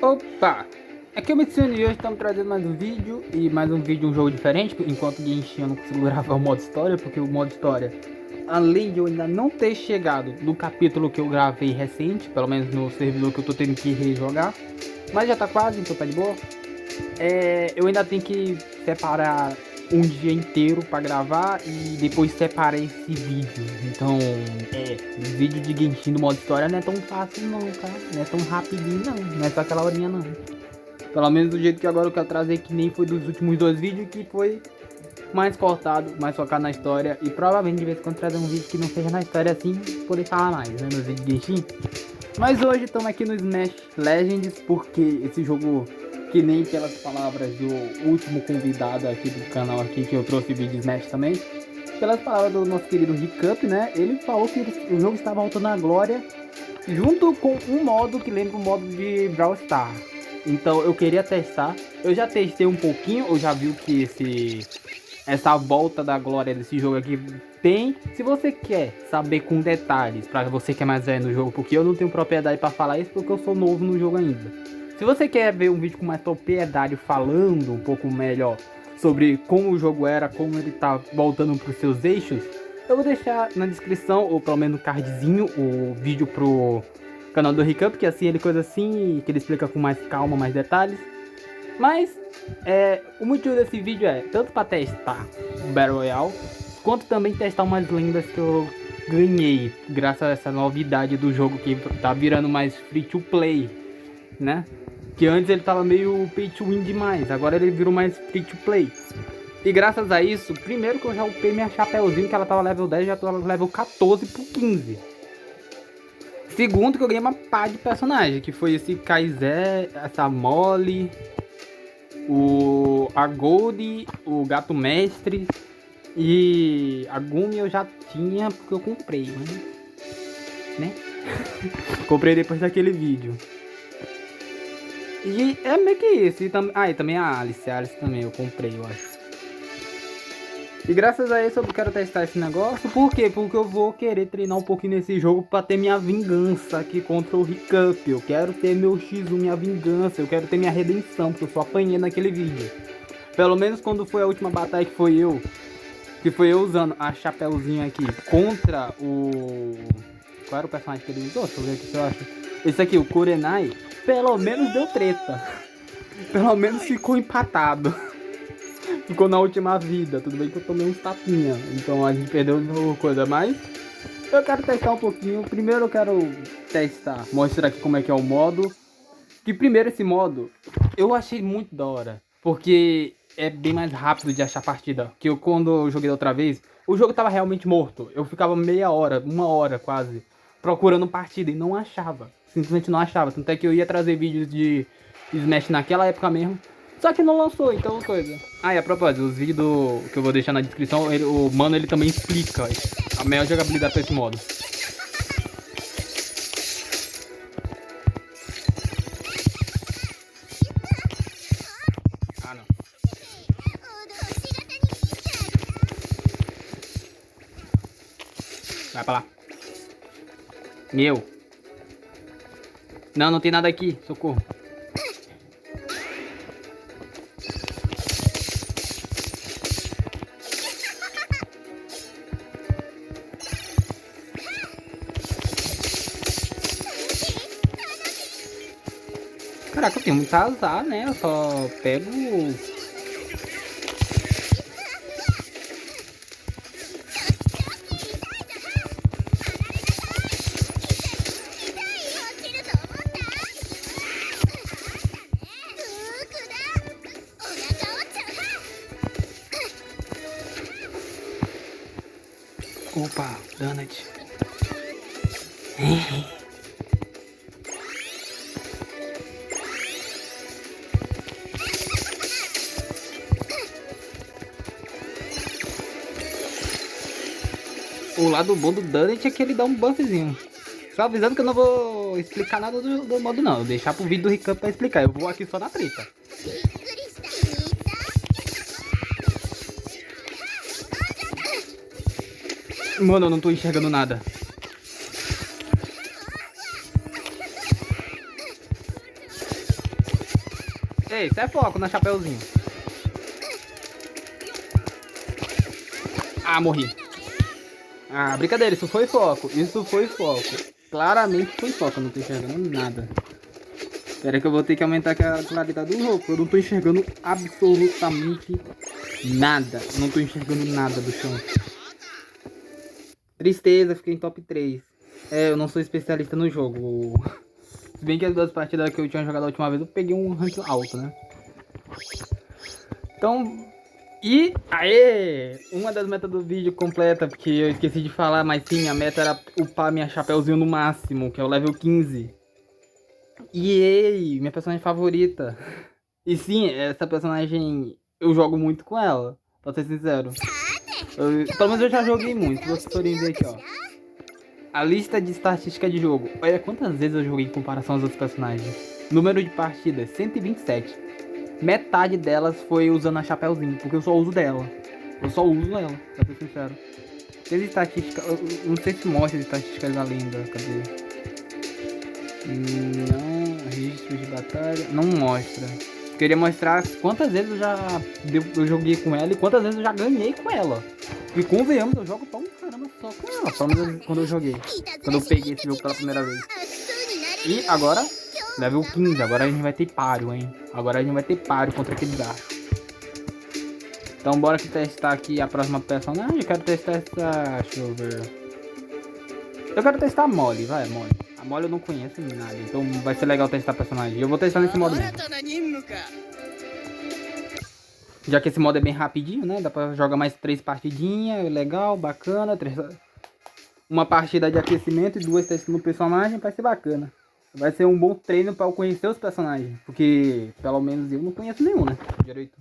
Opa! Aqui é o Mitsune e hoje estamos trazendo mais um vídeo e mais um vídeo, um jogo diferente. Enquanto o Genshin eu não consigo gravar o modo história, porque o modo história, além de eu ainda não ter chegado no capítulo que eu gravei recente, pelo menos no servidor que eu tô tendo que rejogar, mas já tá quase, então tá de boa. Eu ainda tenho que separar um dia inteiro para gravar e depois separar esse vídeo. Então, o vídeo de Genshin do modo história não é tão fácil não, tá? Não é tão rapidinho não é só aquela horinha não. Pelo menos do jeito que agora eu quero trazer, que nem foi dos últimos dois vídeos, que foi mais cortado, mais focado na história. E provavelmente de vez em quando trazer um vídeo que não seja na história assim, poder falar mais, né, no vídeo de Genshin. Mas hoje estamos aqui no Smash Legends, porque esse jogo, que nem pelas palavras do último convidado aqui do canal aqui, que eu trouxe vídeo de Smash também, pelas palavras do nosso querido Hiccup, né, ele falou que o jogo está voltando à glória, junto com um modo que lembra o modo de Brawl Stars. Então eu queria testar, eu já testei um pouquinho, eu já vi que essa volta da glória desse jogo aqui tem. Se você quer saber com detalhes, para você que é mais velho no jogo, porque eu não tenho propriedade para falar isso, porque eu sou novo no jogo ainda. Se você quer ver um vídeo com mais propriedade, falando um pouco melhor sobre como o jogo era, como ele tá voltando para os seus eixos, eu vou deixar na descrição, ou pelo menos no cardzinho, o vídeo pro canal do Hiccup, que assim ele coisa assim, que ele explica com mais calma, mais detalhes. Mas o motivo desse vídeo é tanto para testar o Battle Royale, quanto também testar umas lendas que eu ganhei graças a essa novidade do jogo que tá virando mais free to play, né? Que antes ele tava meio pay to win demais, agora ele virou mais free to play. E graças a isso, primeiro que eu já upei minha Chapeuzinho, que ela tava level 10, já tô level 14 por 15. Segundo que eu ganhei uma pá de personagem, que foi esse Kaiser, essa Molly, a Gold, o Gato Mestre e a Gumi eu já tinha porque eu comprei, né? Comprei depois daquele vídeo. E é meio que isso. E também a Alice também eu comprei, eu acho. E graças a isso eu quero testar esse negócio. Por quê? Porque eu vou querer treinar um pouquinho nesse jogo pra ter minha vingança aqui contra o Hiccup. Eu quero ter meu X1, minha vingança. Eu quero ter minha redenção, porque eu só apanhei naquele vídeo. Pelo menos quando foi a última batalha que foi eu usando a Chapeuzinho aqui contra o... Qual era o personagem que ele usou? Deixa eu ver aqui se eu acho. Esse aqui, o Kurenai. Pelo menos deu treta. Pelo menos ficou empatado. Ficou na última vida. Tudo bem que eu tomei uns tapinha, então a gente perdeu coisa, mas eu quero testar um pouquinho. Primeiro eu quero testar, mostrar aqui como é que é o modo. Que primeiro esse modo eu achei muito da hora, porque é bem mais rápido de achar partida. Que eu, quando eu joguei da outra vez, o jogo tava realmente morto. Eu ficava meia hora, uma hora quase, procurando partida e não achava. Simplesmente não achava. Tanto é que eu ia trazer vídeos de Smash naquela época mesmo. Só que não lançou, então coisa. E a propósito, os vídeos que eu vou deixar na descrição, o mano ele também explica a melhor jogabilidade pra esse modo. Ah, não. Vai pra lá. Meu. Não tem nada aqui, socorro. Caraca, eu tenho muito azar, né? Eu só pego... Opa, Donut. O lado bom do Donut é que ele dá um buffzinho. Só avisando que eu não vou explicar nada do modo não. Vou deixar pro vídeo do Hiccup pra explicar. Eu vou aqui só na treta. Mano, eu não tô enxergando nada. Ei, isso é foco na Chapeuzinho. Ah, morri. Ah, brincadeira, isso foi foco. Isso foi foco. Claramente foi foco, eu não tô enxergando nada. Espera que eu vou ter que aumentar a claridade do jogo. Eu não tô enxergando absolutamente nada. Não tô enxergando nada do chão. Tristeza, fiquei em top 3. É, eu não sou especialista no jogo. Se bem que as duas partidas que eu tinha jogado a última vez, eu peguei um rank alto, né? Então, e aê! Uma das metas do vídeo completa, porque eu esqueci de falar, mas sim, a meta era upar minha Chapeuzinho no máximo, que é o level 15. E ei, minha personagem favorita. E sim, essa personagem eu jogo muito com ela, pra ser sincero. Pelo menos eu já joguei muito, se vocês forem ver aqui, ó. A lista de estatística de jogo. Olha quantas vezes eu joguei em comparação aos outros personagens. Número de partidas, 127. Metade delas foi usando a Chapeuzinho, porque eu só uso dela. Eu só uso ela, pra ser sincero. Tem estatística, eu não sei se mostra as estatísticas da lenda, cadê? Não, registro de batalha, não mostra. Queria mostrar quantas vezes eu joguei com ela e quantas vezes eu já ganhei com ela. E convenhamos, eu jogo pra um caramba só com ela, pelo menos quando eu joguei. Quando eu peguei esse jogo pela primeira vez. E agora, level 15, agora a gente vai ter páreo, hein? Agora a gente vai ter páreo contra aquele gacho. Então bora que testar aqui a próxima personagem. Eu quero testar essa... deixa eu ver. Eu quero testar a Molly, vai, Molly. A Molly eu não conheço nada, então vai ser legal testar a personagem. Eu vou testar nesse modo mesmo. Já que esse modo é bem rapidinho, né? Dá pra jogar mais 3 partidinhas, legal, bacana. Uma partida de aquecimento e 2 testando o personagem, vai ser bacana. Vai ser um bom treino pra eu conhecer os personagens. Porque, pelo menos, eu não conheço nenhum, né? Direito.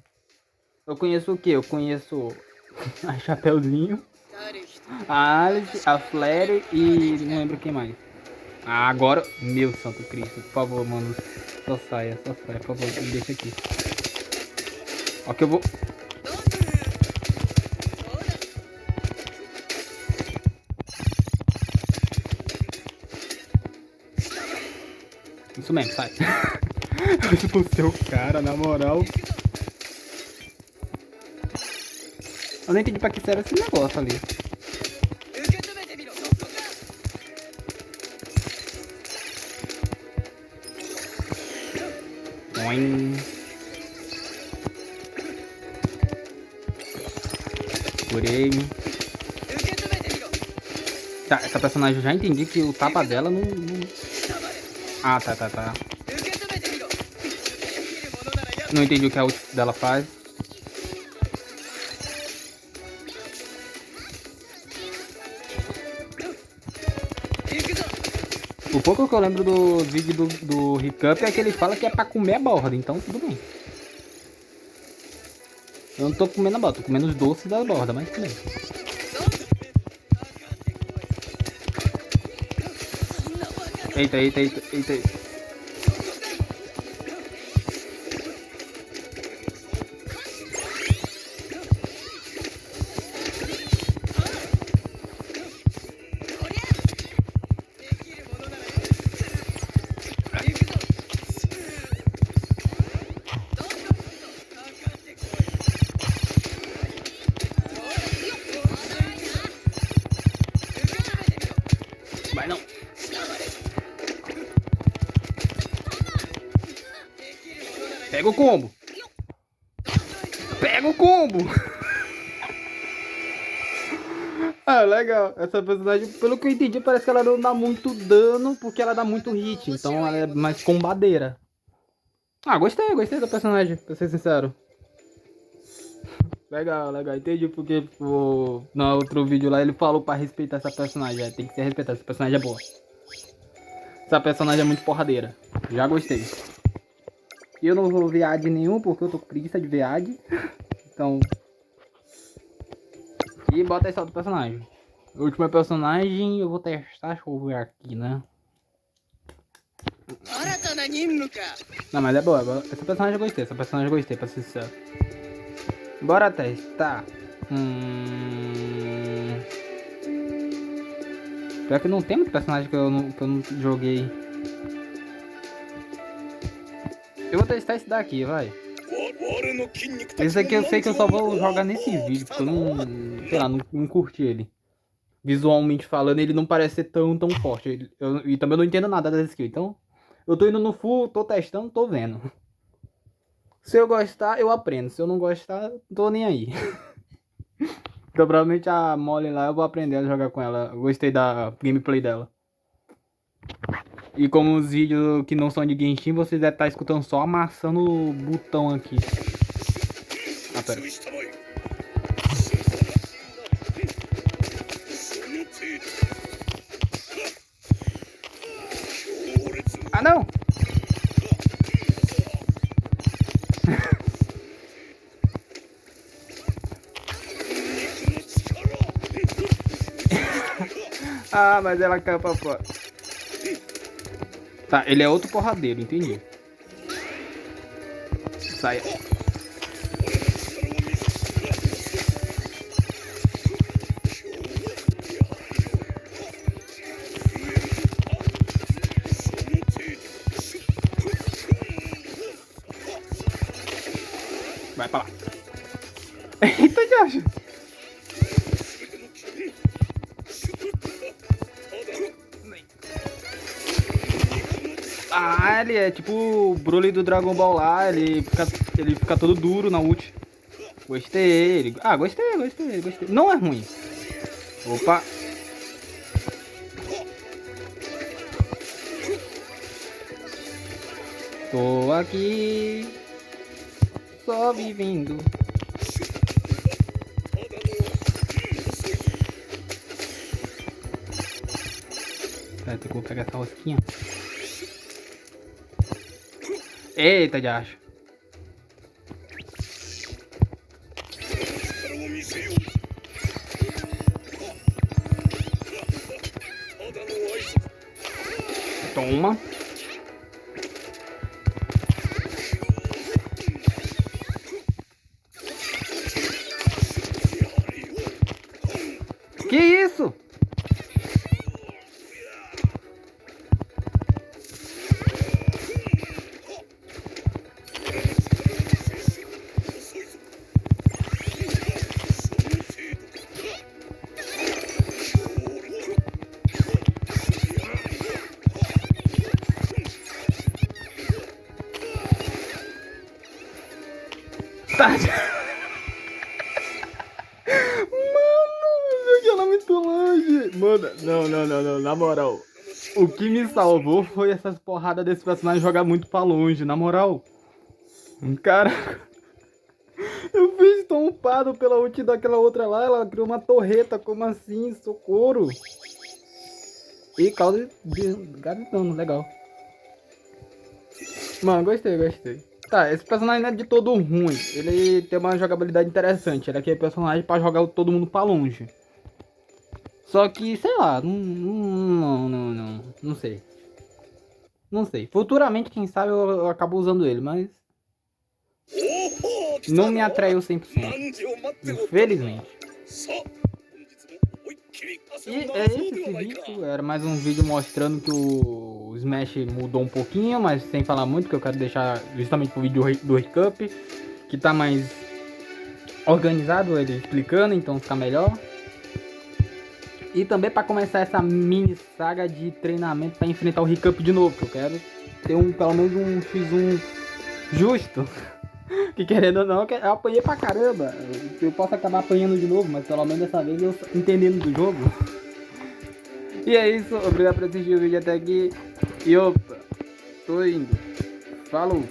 Eu conheço o quê? Eu conheço a Chapeuzinho, a Alice, a Flare e não lembro quem mais. Ah, agora, meu santo Cristo, por favor, mano, só saia, por favor, me deixa aqui. Ó que eu vou... Isso mesmo, sai. Eu sou o seu cara, na moral. Eu nem entendi pra que serve esse negócio ali. Boing. Curei. Tá, essa personagem eu já entendi que o tapa dela não... Ah, tá. Não entendi o que a ult dela faz. O pouco que eu lembro do vídeo do Hiccup é que ele fala que é pra comer a borda, então tudo bem. Eu não tô comendo a borda, tô comendo os doces da borda, mas tudo bem. Eita. Vai não. Pega o combo. Pega o combo. Ah, legal. Essa personagem, pelo que eu entendi, parece que ela não dá muito dano, porque ela dá muito hit. Então ela é mais combadeira. Ah, gostei da personagem, pra ser sincero. Legal. Entendi porque no outro vídeo lá ele falou pra respeitar essa personagem. Tem que ser respeitado, essa personagem é boa. Essa personagem é muito porradeira. Já gostei. Eu não vou ver ad nenhum porque eu tô com preguiça de ver ad. Então... E bota aí só do personagem. O último personagem eu vou testar, deixa eu ver aqui, né? Não, mas é boa. Essa personagem eu gostei, pra ser sincero. Bora testar. Pior que não tem muito personagem que eu não joguei. Eu vou testar esse daqui, vai. Esse aqui eu sei que eu só vou jogar nesse vídeo, porque eu não, sei lá, não curti ele. Visualmente falando, ele não parece ser tão forte. E também eu não entendo nada dessa skill. Então, eu tô indo no full, tô testando, tô vendo. Se eu gostar, eu aprendo. Se eu não gostar, tô nem aí. Então, provavelmente a Molly lá, eu vou aprender a jogar com ela. Eu gostei da gameplay dela. E como os vídeos que não são de Genshin, vocês devem estar escutando só amassando o botão aqui. Ah, pera. Ah, não! Ah, mas ela caiu pra fora. Tá, ele é outro porradeiro, entendi. Sai. Vai pra lá. Eita, Josh. Ah, ele é tipo o Broly do Dragon Ball lá, ele fica todo duro na ult. Gostei. Ah, gostei. Não é ruim. Opa. Tô aqui, só vivendo. Pera, tem que pegar essa rosquinha. Eita, de acho. Toma. Que isso? Tá. Ela muito longe. Mano, não, na moral. O que me salvou foi essas porradas desse personagem jogar muito pra longe, na moral. Cara, eu fui estompado pela ult daquela outra lá, ela criou uma torreta, como assim? Socorro. E causa de dano, legal. Mano, gostei. Tá, esse personagem não é de todo ruim, ele tem uma jogabilidade interessante, ele é aquele personagem pra jogar todo mundo pra longe. Só que, sei lá, não sei. Não sei. Futuramente, quem sabe, eu acabo usando ele, mas não me atraiu 100%. Infelizmente. E é esse vídeo. Era mais um vídeo mostrando que o Smash mudou um pouquinho, mas sem falar muito, que eu quero deixar justamente pro vídeo do Recap, que tá mais organizado, ele explicando, então fica melhor. E também para começar essa mini saga de treinamento para enfrentar o Recap de novo, que eu quero ter pelo menos um X1 justo. Que querendo ou não, eu apanhei pra caramba. Eu posso acabar apanhando de novo, mas pelo menos dessa vez eu entendendo do jogo. E é isso, obrigado por assistir o vídeo até aqui. E opa, tô indo. Falou!